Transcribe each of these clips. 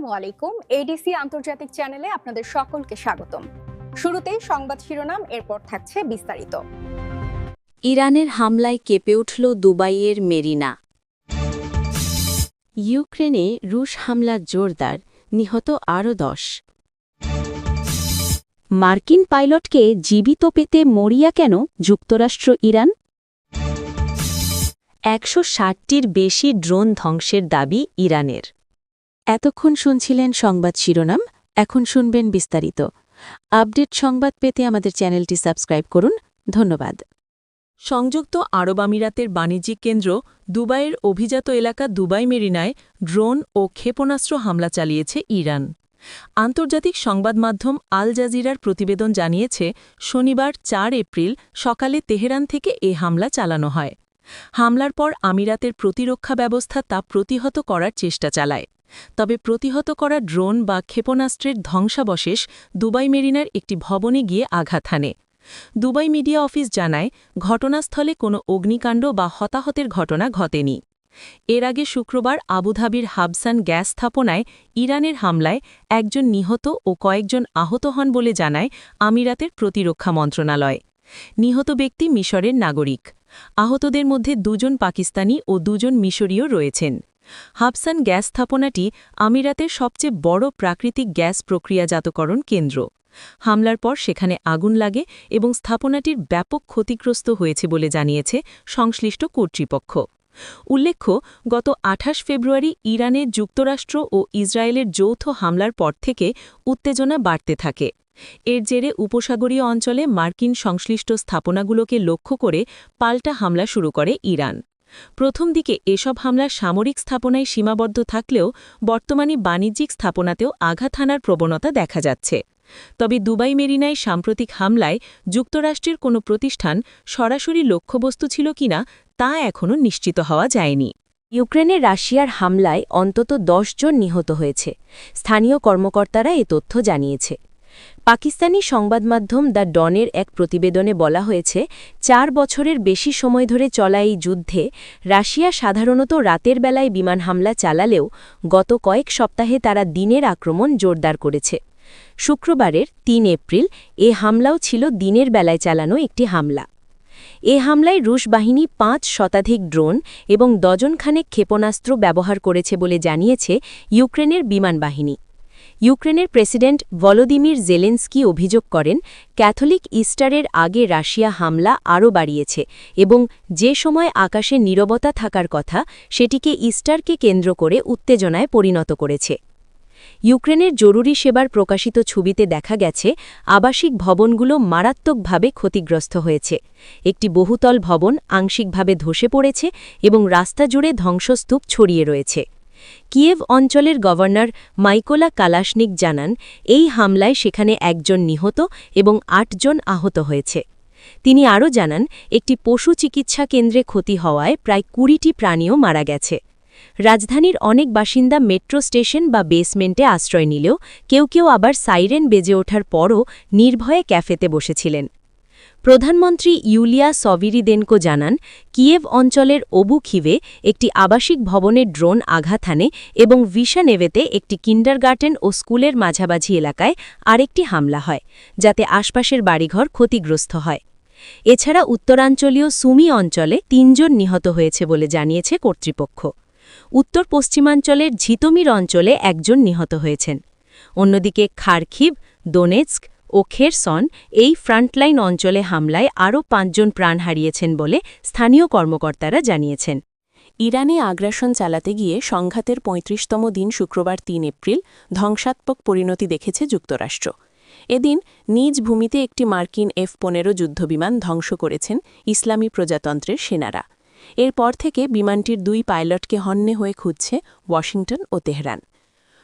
আসসালামু আলাইকুম। এডিসি আন্তর্জাতিক চ্যানেলে আপনাদের সকলকে স্বাগতম। শুরুতেই সংবাদ শিরোনাম, এরপর থাকছে বিস্তারিত। ইরানের হামলায় কেঁপে উঠল দুবাইয়ের মেরিনা। ইউক্রেনে রুশ হামলা জোরদার, নিহত আরও 10। মার্কিন পাইলটকে জীবিত পেতে মরিয়া কেন যুক্তরাষ্ট্র ইরান? 160টির বেশি ড্রোন ধ্বংসের দাবি ইরানের। এতক্ষণ শুনছিলেন সংবাদ শিরোনাম, এখন শুনবেন বিস্তারিত। আপডেট সংবাদ পেতে আমাদের চ্যানেলটি সাবস্ক্রাইব করুন। ধন্যবাদ। সংযুক্ত আরব আমিরাতের বাণিজ্যিক কেন্দ্র দুবাইয়ের অভিজাত এলাকা দুবাই মেরিনায় ড্রোন ও ক্ষেপণাস্ত্র হামলা চালিয়েছে ইরান। আন্তর্জাতিক সংবাদ মাধ্যম আল জাজিরার প্রতিবেদন জানিয়েছে, শনিবার 4 এপ্রিল সকালে তেহরান থেকে এ হামলা চালানো হয়। হামলার পর আমিরাতের প্রতিরক্ষা ব্যবস্থা তা প্রতিহত করার চেষ্টা চালায়। তবে প্রতিহত করা ড্রোন বা ক্ষেপণাস্ত্রের ধ্বংসাবশেষ দুবাই মেরিনার একটি ভবনে গিয়ে আঘাত হানে। দুবাই মিডিয়া অফিস জানায়, ঘটনাস্থলে কোনো অগ্নিকাণ্ড বা হতাহতের ঘটনা ঘটেনি। এর আগে শুক্রবার আবুধাবির হাবসান গ্যাস স্থাপনায় ইরানের হামলায় একজন নিহত ও কয়েকজন আহত হন বলে জানায় আমিরাতের প্রতিরক্ষা মন্ত্রণালয়। নিহত ব্যক্তি মিশরের নাগরিক। আহতদের মধ্যে 2 জন পাকিস্তানি ও 2 জন মিশরীয় রয়েছেন। হাবসান গ্যাস স্থাপনাটি আমিরাতের সবচেয়ে বড় প্রাকৃতিক গ্যাস প্রক্রিয়াজাতকরণ কেন্দ্র। হামলার পর সেখানে আগুন লাগে এবং স্থাপনাটির ব্যাপক ক্ষতিগ্রস্ত হয়েছে বলে জানিয়েছে সংশ্লিষ্ট কর্তৃপক্ষ। উল্লেখ্য, গত 28 ফেব্রুয়ারি ইরানে যুক্তরাষ্ট্র ও ইসরায়েলের যৌথ হামলার পর থেকে উত্তেজনা বাড়তে থাকে। এর জেরে উপসাগরীয় অঞ্চলে মার্কিন সংশ্লিষ্ট স্থাপনাগুলোকে লক্ষ্য করে পাল্টা হামলা শুরু করে ইরান। প্রথম দিকে এসব হামলা সামরিক স্থাপনায় সীমাবদ্ধ থাকলেও বর্তমানে বাণিজ্যিক স্থাপনাতেও আঘাত হানার প্রবণতা দেখা যাচ্ছে। তবে দুবাই মেরিনায় সাম্প্রতিক হামলায় যুক্তরাষ্ট্রের কোনো প্রতিষ্ঠান সরাসরি লক্ষ্যবস্তু ছিল কিনা তা এখনও নিশ্চিত হওয়া যায়নি। ইউক্রেনে রাশিয়ার হামলায় অন্তত 10 জন নিহত হয়েছে। স্থানীয় কর্মকর্তারা এ তথ্য জানিয়েছে। পাকিস্তানি সংবাদমাধ্যম দ্য ডনের এক প্রতিবেদনে বলা হয়েছে, 4 বছরের বেশি সময় ধরে চলা এই যুদ্ধে রাশিয়া সাধারণত রাতের বেলায় বিমান হামলা চালালেও গত কয়েক সপ্তাহে তারা দিনের আক্রমণ জোরদার করেছে। শুক্রবারের 3 এপ্রিল এ হামলাও ছিল দিনের বেলায় চালানো একটি হামলা। এ হামলায় রুশ বাহিনী 5 শতাধিক ড্রোন এবং ডজনখানেক ক্ষেপণাস্ত্র ব্যবহার করেছে বলে জানিয়েছে ইউক্রেনের বিমান বাহিনী। ইউক্রেনের প্রেসিডেন্ট ভলোদিমির জেলেনস্কি অভিযোগ করেন, ক্যাথলিক ইস্টারের আগে রাশিয়া হামলা আরও বাড়িয়েছে এবং যে সময় আকাশে নীরবতা থাকার কথা সেটিকে ইস্টারকে কেন্দ্র করে উত্তেজনায় পরিণত করেছে। ইউক্রেনের জরুরি সেবার প্রকাশিত ছবিতে দেখা গেছে, আবাসিক ভবনগুলো মারাত্মকভাবে ক্ষতিগ্রস্ত হয়েছে। একটি বহুতল ভবন আংশিকভাবে ধসে পড়েছে এবং রাস্তা জুড়ে ধ্বংসস্তূপ ছড়িয়ে রয়েছে। কিয়েভ অঞ্চলের গভর্নর মাইকোলা কালাশনিক জানান, এই হামলায় সেখানে 1 জন নিহত এবং 8 জন আহত হয়েছে। তিনি আরও জানান, একটি পশু চিকিৎসা কেন্দ্রে ক্ষতি হওয়ায় প্রায় 20টি প্রাণীও মারা গেছে। রাজধানীর অনেক বাসিন্দা মেট্রো স্টেশন বা বেসমেন্টে আশ্রয় নিলেও কেউ কেউ আবার সাইরেন বেজে ওঠার পরও নির্ভয়ে ক্যাফেতে বসেছিলেন। প্রধানমন্ত্রী ইউলিয়া সভিরিদেনকো জানান, কিয়েভ অঞ্চলের ওবুখিভে একটি আবাসিক ভবনের ড্রোন আঘাত হানে এবং ভিশানেভেতে একটি কিন্ডারগার্টেন ও স্কুলের মাঝামাঝি এলাকায় আরেকটি হামলা হয়, যাতে আশপাশের বাড়িঘর ক্ষতিগ্রস্ত হয়। এছাড়া উত্তরাঞ্চলীয় সুমি অঞ্চলে 3 জন নিহত হয়েছে বলে জানিয়েছে কর্তৃপক্ষ। উত্তর পশ্চিমাঞ্চলের ঝিতমির অঞ্চলে 1 জন নিহত হয়েছেন। অন্যদিকে খারকিভ, দোনেৎস্ক ও খেরসন এই ফ্রন্টলাইন অঞ্চলে হামলায় আরও 5 জন প্রাণ হারিয়েছেন বলে স্থানীয় কর্মকর্তারা জানিয়েছেন। ইরানে আগ্রাসন চালাতে গিয়ে সংঘাতের 35তম দিন শুক্রবার 3 এপ্রিল ধ্বংসাত্মক পরিণতি দেখেছে যুক্তরাষ্ট্র। এদিন নিজ ভূমিতে একটি মার্কিন F-15 যুদ্ধবিমান ধ্বংস করেছেন ইসলামী প্রজাতন্ত্রের সেনারা। এরপর থেকে বিমানটির 2 পাইলটকে হন্যে হয়ে খুঁজছে ওয়াশিংটন ও তেহরান।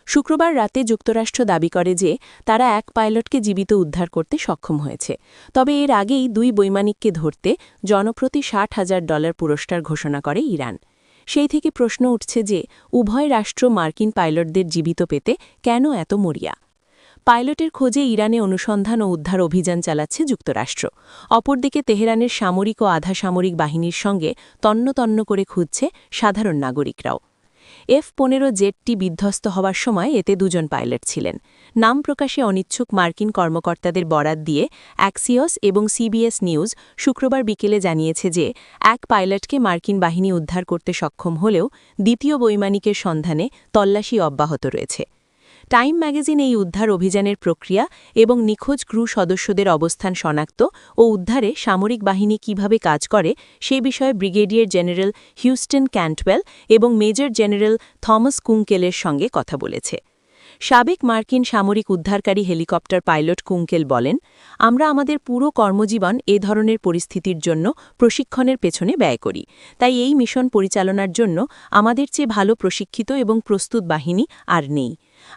শুক্রবার রাতে যুক্তরাষ্ট্র দাবি করে যে তারা 1 পাইলটকে জীবিত উদ্ধার করতে সক্ষম হয়েছে। তবে এর আগেই 2 বৈমানিককে ধরতে জনপ্রতি $60,000 পুরস্কার ঘোষণা করে ইরান। সেই থেকে প্রশ্ন উঠছে যে উভয় রাষ্ট্র মার্কিন পাইলটদের জীবিত পেতে কেন এত মরিয়া। পাইলটের খোঁজে ইরানে অনুসন্ধান ও উদ্ধার অভিযান চালাচ্ছে যুক্তরাষ্ট্র। অপরদিকে তেহরানের সামরিক ও আধা সামরিক বাহিনীর সঙ্গে তন্ন তন্ন করে খুঁজছে সাধারণ নাগরিকরাও। F-15 জেটটি বিধ্বস্ত হওয়ার সময় এতে দুজন পাইলট ছিলেন। নাম প্রকাশে অনিচ্ছুক মার্কিন কর্মকর্তাদের বরাত দিয়ে অ্যাক্সিওস এবং CBS নিউজ শুক্রবার বিকেলে জানিয়েছে যে এক পাইলটকে মার্কিন বাহিনী উদ্ধার করতে সক্ষম হলেও দ্বিতীয় বৈমানিকের সন্ধানে তল্লাশি অব্যাহত রয়েছে। টাইম ম্যাগাজিন এই উদ্ধার অভিযানের প্রক্রিয়া এবং নিখোঁজ ক্রু সদস্যদের অবস্থান শনাক্ত ও উদ্ধারে সামরিক বাহিনী কিভাবে কাজ করে সে বিষয়ে ব্রিগেডিয়ার জেনারেল হিউস্টন ক্যান্টওয়েল এবং মেজর জেনারেল থমাস কুঙ্কেলের সঙ্গে কথা বলেছে। সাবেক মার্কিন সামরিক উদ্ধারকারী হেলিকপ্টার পাইলট কুঙ্কেল বলেন, আমরা আমাদের পুরো কর্মজীবন এ ধরনের পরিস্থিতির জন্য প্রশিক্ষণের পেছনে ব্যয় করি, তাই এই মিশন পরিচালনার জন্য আমাদের চেয়ে ভালো প্রশিক্ষিত এবং প্রস্তুত বাহিনী আর নেই।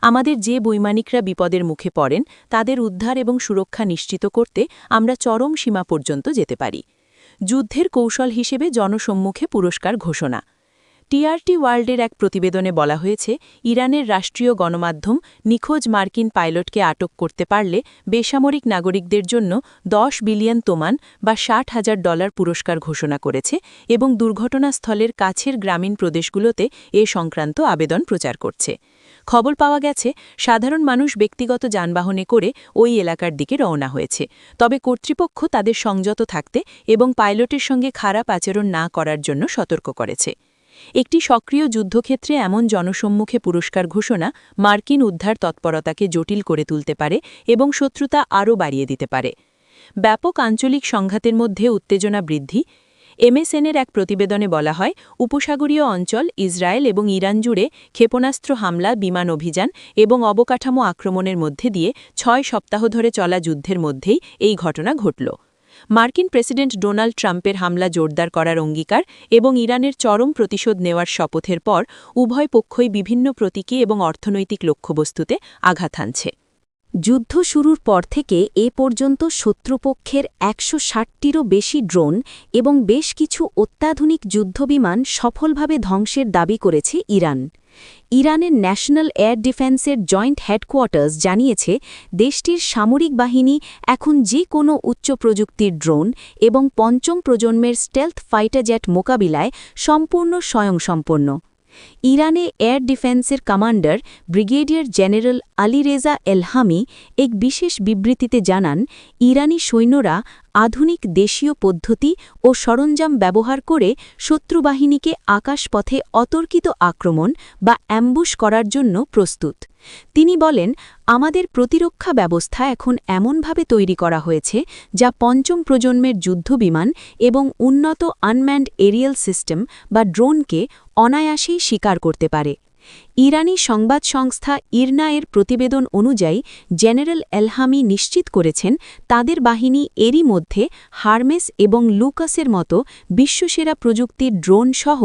আমাদের যে বৈমানিকরা বিপদের মুখে পড়েন তাদের উদ্ধার এবং সুরক্ষা নিশ্চিত করতে আমরা চরম সীমা পর্যন্ত যেতে পারি। যুদ্ধের কৌশল হিসেবে জনসম্মুখে পুরস্কার ঘোষণা। টিআরটি ওয়ার্ল্ডের এক প্রতিবেদনে বলা হয়েছে, ইরানের রাষ্ট্রীয় গণমাধ্যম নিখোঁজ মার্কিন পাইলটকে আটক করতে পারলে বেসামরিক নাগরিকদের জন্য 10 বিলিয়ন তোমান বা $60,000 পুরস্কার ঘোষণা করেছে এবং দুর্ঘটনাস্থলের কাছের গ্রামীণ প্রদেশগুলোতে এ সংক্রান্ত আবেদন প্রচার করছে। খবর পাওয়া গেছে, সাধারণ মানুষ ব্যক্তিগত যানবাহনে করে ওই এলাকার দিকে রওনা হয়েছে, তবে কর্তৃপক্ষ তাদের সংযত থাকতে এবং পাইলটের সঙ্গে খারাপ আচরণ না করার জন্য সতর্ক করেছে। একটি সক্রিয় যুদ্ধক্ষেত্রে এমন জনসম্মুখে পুরস্কার ঘোষণা মার্কিন উদ্ধার তৎপরতাকে জটিল করে তুলতে পারে এবং শত্রুতা আরও বাড়িয়ে দিতে পারে। ব্যাপক আঞ্চলিক সংঘাতের মধ্যে উত্তেজনা বৃদ্ধি। MSNের এক প্রতিবেদনে বলা হয়, উপসাগরীয় অঞ্চল, ইসরায়েল এবং ইরান জুড়ে ক্ষেপণাস্ত্র হামলা, বিমান অভিযান এবং অবকাঠামো আক্রমণের মধ্যে দিয়ে 6 সপ্তাহ ধরে চলা যুদ্ধের মধ্যেই এই ঘটনা ঘটল। মার্কিন প্রেসিডেন্ট ডোনাল্ড ট্রাম্পের হামলা জোরদার করার অঙ্গীকার এবং ইরানের চরম প্রতিশোধ নেওয়ার শপথের পর উভয় পক্ষই বিভিন্ন প্রতীকী এবং অর্থনৈতিক লক্ষ্যবস্তুতে আঘাত হানছে। যুদ্ধ শুরুর পর থেকে এ পর্যন্ত শত্রুপক্ষের 160টিরও বেশি ড্রোন এবং বেশ কিছু অত্যাধুনিক যুদ্ধবিমান সফলভাবে ধ্বংসের দাবি করেছে ইরান। ইরানের ন্যাশনাল এয়ার ডিফেন্সের জয়েন্ট হেডকোয়ার্টার্স জানিয়েছে, দেশটির সামরিক বাহিনী এখন যে কোনো উচ্চ প্রযুক্তির ড্রোন এবং পঞ্চম প্রজন্মের স্টেলথ ফাইটার জেট মোকাবিলায় সম্পূর্ণ স্বয়ংসম্পন্ন। ইরানে এয়ার ডিফেন্সের কমান্ডার ব্রিগেডিয়ার জেনারেল আলীরেজা এলহামি এক বিশেষ বিবৃতিতে জানান, ইরানি সৈন্যরা আধুনিক দেশীয় পদ্ধতি ও সরঞ্জাম ব্যবহার করে শত্রুবাহিনীকে আকাশপথে অতর্কিত আক্রমণ বা অ্যাম্বুশ করার জন্য প্রস্তুত। তিনি বলেন, আমাদের প্রতিরক্ষা ব্যবস্থা এখন এমনভাবে তৈরি করা হয়েছে যা পঞ্চম প্রজন্মের যুদ্ধবিমান এবং উন্নত আনম্যান্ড এরিয়াল সিস্টেম বা ড্রোনকে অনায়াসেই শিকার করতে পারে। ইরানি সংবাদ সংস্থা ইরনা এর প্রতিবেদন অনুযায়ী জেনারেল এলহামি নিশ্চিত করেছেন, তাদের বাহিনী এরই মধ্যে হারমেস এবং লুকাসের মতো বিশ্বসেরা প্রযুক্তির ড্রোন সহ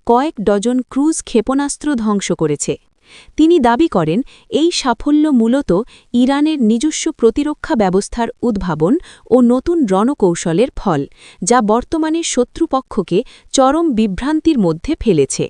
কয়েক ডজন ক্রুজ ক্ষেপণাস্ত্র ধ্বংস করেছে। তিনি দাবি করেন, এই সাফল্য মূলত ইরানের নিজস্ব প্রতিরক্ষা ব্যবস্থার উদ্ভাবন ও নতুন রণকৌশলের ফল, যা বর্তমানে শত্রুপক্ষকে চরম বিভ্রান্তির মধ্যে ফেলেছে।